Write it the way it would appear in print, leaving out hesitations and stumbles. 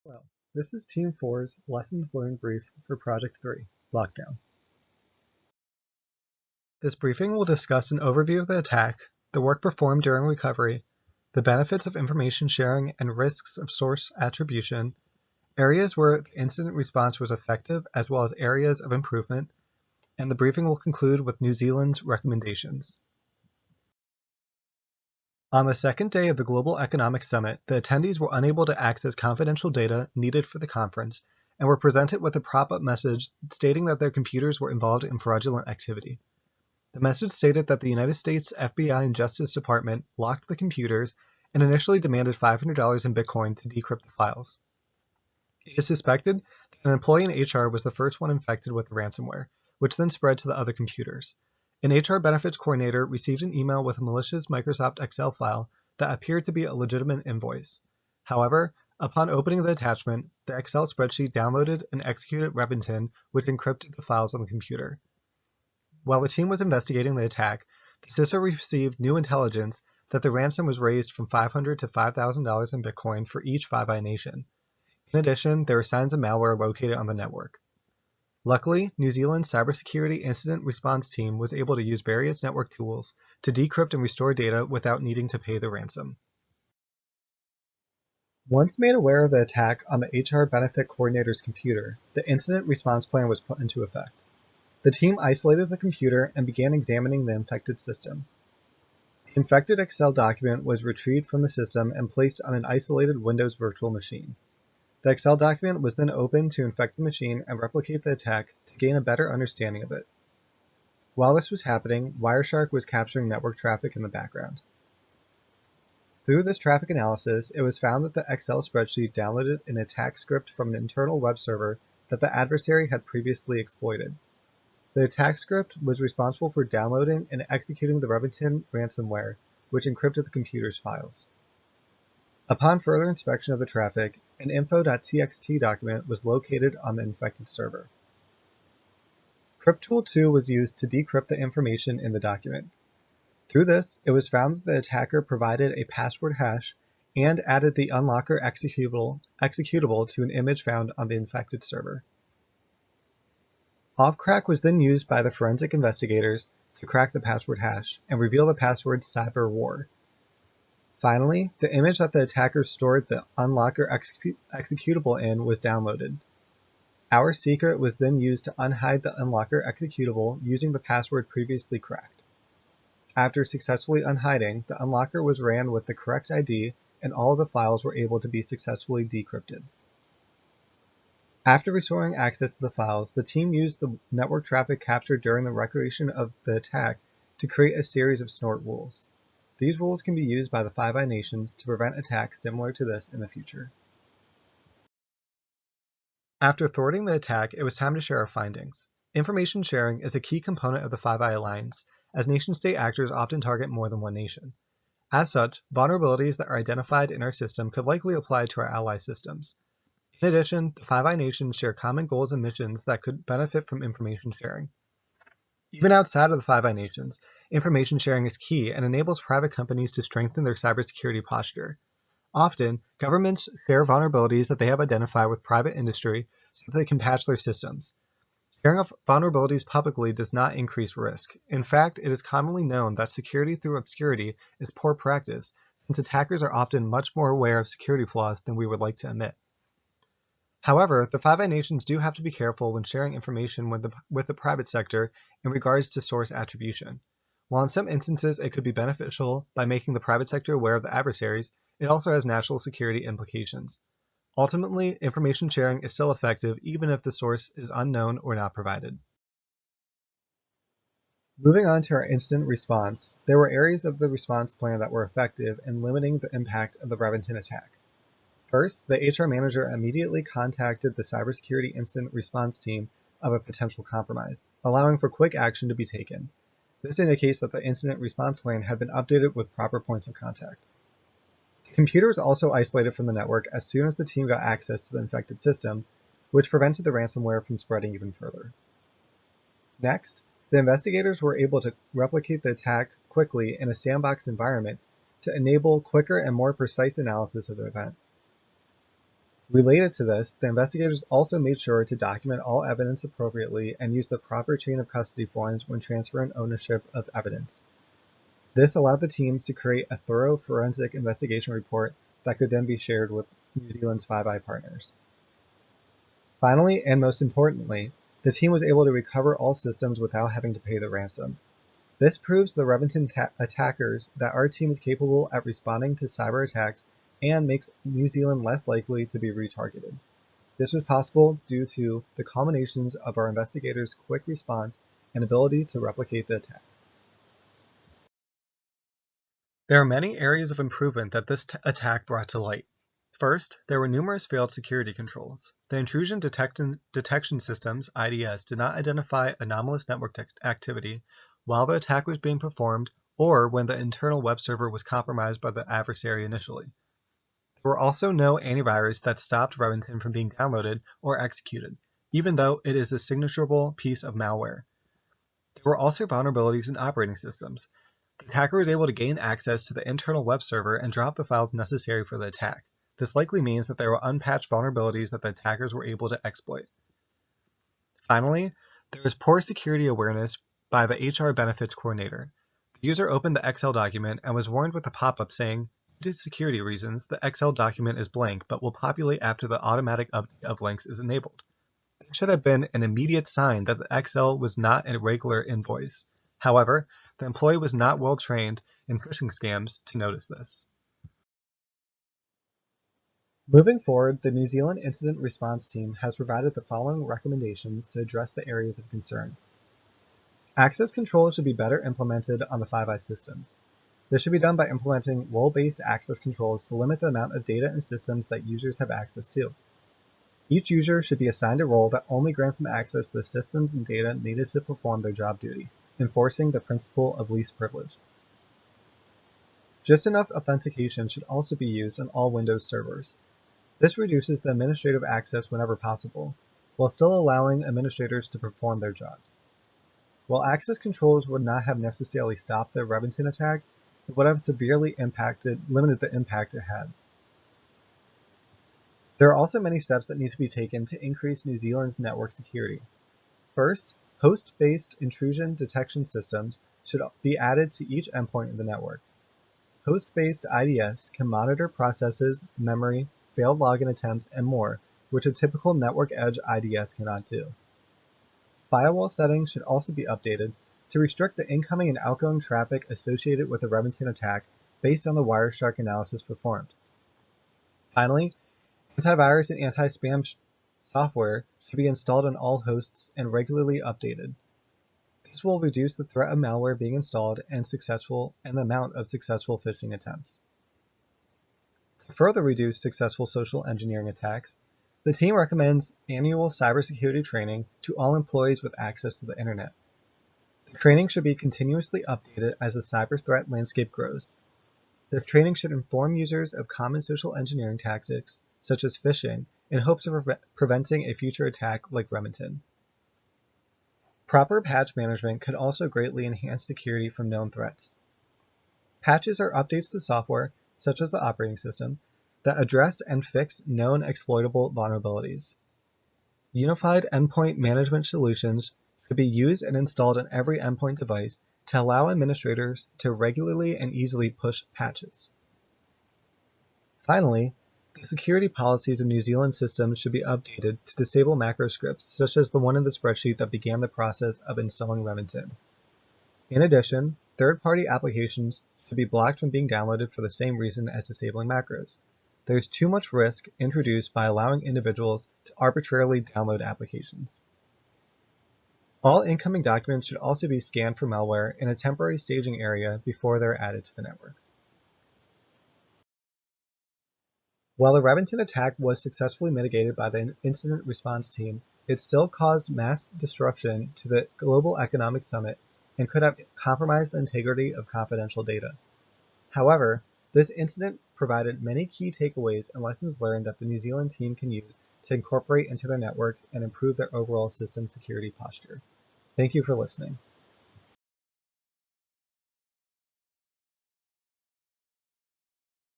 Hello, this is Team 4's Lessons Learned brief for Project 3, Lockdown. This briefing will discuss an overview of the attack, the work performed during recovery, the benefits of information sharing and risks of source attribution, areas where the incident response was effective as well as areas of improvement, and the briefing will conclude with New Zealand's recommendations. On the second day of the Global Economic Summit, the attendees were unable to access confidential data needed for the conference and were presented with a pop-up message stating that their computers were involved in fraudulent activity. The message stated that the United States FBI and Justice Department locked the computers and initially demanded $500 in Bitcoin to decrypt the files. It is suspected that an employee in HR was the first one infected with the ransomware, which then spread to the other computers. An HR benefits coordinator received an email with a malicious Microsoft Excel file that appeared to be a legitimate invoice. However, upon opening the attachment, the Excel spreadsheet downloaded and executed Remington, which encrypted the files on the computer. While the team was investigating the attack, the CISO received new intelligence that the ransom was raised from $500 to $5,000 in Bitcoin for each Five Eyes nation. In addition, there were signs of malware located on the network. Luckily, New Zealand's cybersecurity incident response team was able to use various network tools to decrypt and restore data without needing to pay the ransom. Once made aware of the attack on the HR benefit coordinator's computer, the incident response plan was put into effect. The team isolated the computer and began examining the infected system. The infected Excel document was retrieved from the system and placed on an isolated Windows virtual machine. The Excel document was then opened to infect the machine and replicate the attack to gain a better understanding of it. While this was happening, Wireshark was capturing network traffic in the background. Through this traffic analysis, it was found that the Excel spreadsheet downloaded an attack script from an internal web server that the adversary had previously exploited. The attack script was responsible for downloading and executing the Remington ransomware, which encrypted the computer's files. Upon further inspection of the traffic, an info.txt document was located on the infected server. cryptool2 was used to decrypt the information in the document. Through this, it was found that the attacker provided a password hash and added the unlocker executable to an image found on the infected server. Offcrack was then used by the forensic investigators to crack the password hash and reveal the password cyberwar. Finally, the image that the attacker stored the unlocker executable in was downloaded. Our secret was then used to unhide the unlocker executable using the password previously cracked. After successfully unhiding, the unlocker was ran with the correct ID and all of the files were able to be successfully decrypted. After restoring access to the files, the team used the network traffic captured during the recreation of the attack to create a series of snort rules. These rules can be used by the Five Eyes nations to prevent attacks similar to this in the future. After thwarting the attack, it was time to share our findings. Information sharing is a key component of the Five Eyes Alliance, as nation-state actors often target more than one nation. As such, vulnerabilities that are identified in our system could likely apply to our ally systems. In addition, the Five Eyes nations share common goals and missions that could benefit from information sharing. Even outside of the Five Eyes nations, information sharing is key and enables private companies to strengthen their cybersecurity posture. Often, governments share vulnerabilities that they have identified with private industry so that they can patch their systems. Sharing of vulnerabilities publicly does not increase risk. In fact, it is commonly known that security through obscurity is poor practice, since attackers are often much more aware of security flaws than we would like to admit. However, the Five Eyes nations do have to be careful when sharing information with the private sector in regards to source attribution. While in some instances it could be beneficial by making the private sector aware of the adversaries, it also has national security implications. Ultimately, information sharing is still effective even if the source is unknown or not provided. Moving on to our incident response, there were areas of the response plan that were effective in limiting the impact of the Remington attack. First, the HR manager immediately contacted the cybersecurity incident response team of a potential compromise, allowing for quick action to be taken. This indicates that the incident response plan had been updated with proper points of contact. The computer was also isolated from the network as soon as the team got access to the infected system, which prevented the ransomware from spreading even further. Next, the investigators were able to replicate the attack quickly in a sandbox environment to enable quicker and more precise analysis of the event. Related to this, the investigators also made sure to document all evidence appropriately and use the proper chain of custody forms when transferring ownership of evidence. This allowed the teams to create a thorough forensic investigation report that could then be shared with New Zealand's Five Eye partners. Finally, and most importantly, the team was able to recover all systems without having to pay the ransom. This proves the Reventon attackers that our team is capable at responding to cyber attacks and makes New Zealand less likely to be retargeted. This was possible due to the combinations of our investigators' quick response and ability to replicate the attack. There are many areas of improvement that this attack brought to light. First, there were numerous failed security controls. The intrusion detection systems, IDS, did not identify anomalous network activity while the attack was being performed or when the internal web server was compromised by the adversary initially. There were also no antivirus that stopped Reventon from being downloaded or executed, even though it is a signaturable piece of malware. There were also vulnerabilities in operating systems. The attacker was able to gain access to the internal web server and drop the files necessary for the attack. This likely means that there were unpatched vulnerabilities that the attackers were able to exploit. Finally, there was poor security awareness by the HR benefits coordinator. The user opened the Excel document and was warned with a pop-up saying, "Due to security reasons, the Excel document is blank but will populate after the automatic update of links is enabled." This should have been an immediate sign that the Excel was not a regular invoice. However, the employee was not well trained in phishing scams to notice this. Moving forward, the New Zealand Incident Response Team has provided the following recommendations to address the areas of concern. Access control should be better implemented on the Five Eyes systems. This should be done by implementing role-based access controls to limit the amount of data and systems that users have access to. Each user should be assigned a role that only grants them access to the systems and data needed to perform their job duty, enforcing the principle of least privilege. Just enough authentication should also be used on all Windows servers. This reduces the administrative access whenever possible, while still allowing administrators to perform their jobs. While access controls would not have necessarily stopped the Reventon attack, it would have severely limited the impact it had. There are also many steps that need to be taken to increase New Zealand's network security. First, host-based intrusion detection systems should be added to each endpoint in the network. Host-based IDS can monitor processes, memory, failed login attempts, and more, which a typical network edge IDS cannot do. Firewall settings should also be updated to restrict the incoming and outgoing traffic associated with the Reventon attack based on the Wireshark analysis performed. Finally, antivirus and anti-spam software should be installed on all hosts and regularly updated. This will reduce the threat of malware being installed and the amount of successful phishing attempts. To further reduce successful social engineering attacks, the team recommends annual cybersecurity training to all employees with access to the internet. The training should be continuously updated as the cyber threat landscape grows. The training should inform users of common social engineering tactics, such as phishing, in hopes of preventing a future attack like Reventon. Proper patch management could also greatly enhance security from known threats. Patches are updates to software, such as the operating system, that address and fix known exploitable vulnerabilities. Unified endpoint management solutions should be used and installed on every endpoint device to allow administrators to regularly and easily push patches. Finally, the security policies of New Zealand systems should be updated to disable macro scripts, such as the one in the spreadsheet that began the process of installing Reventon. In addition, third-party applications should be blocked from being downloaded for the same reason as disabling macros. There is too much risk introduced by allowing individuals to arbitrarily download applications. All incoming documents should also be scanned for malware in a temporary staging area before they're added to the network. While the Reventon attack was successfully mitigated by the incident response team, it still caused mass disruption to the Global Economic Summit and could have compromised the integrity of confidential data. However, this incident provided many key takeaways and lessons learned that the New Zealand team can use to incorporate into their networks and improve their overall system security posture. Thank you for listening.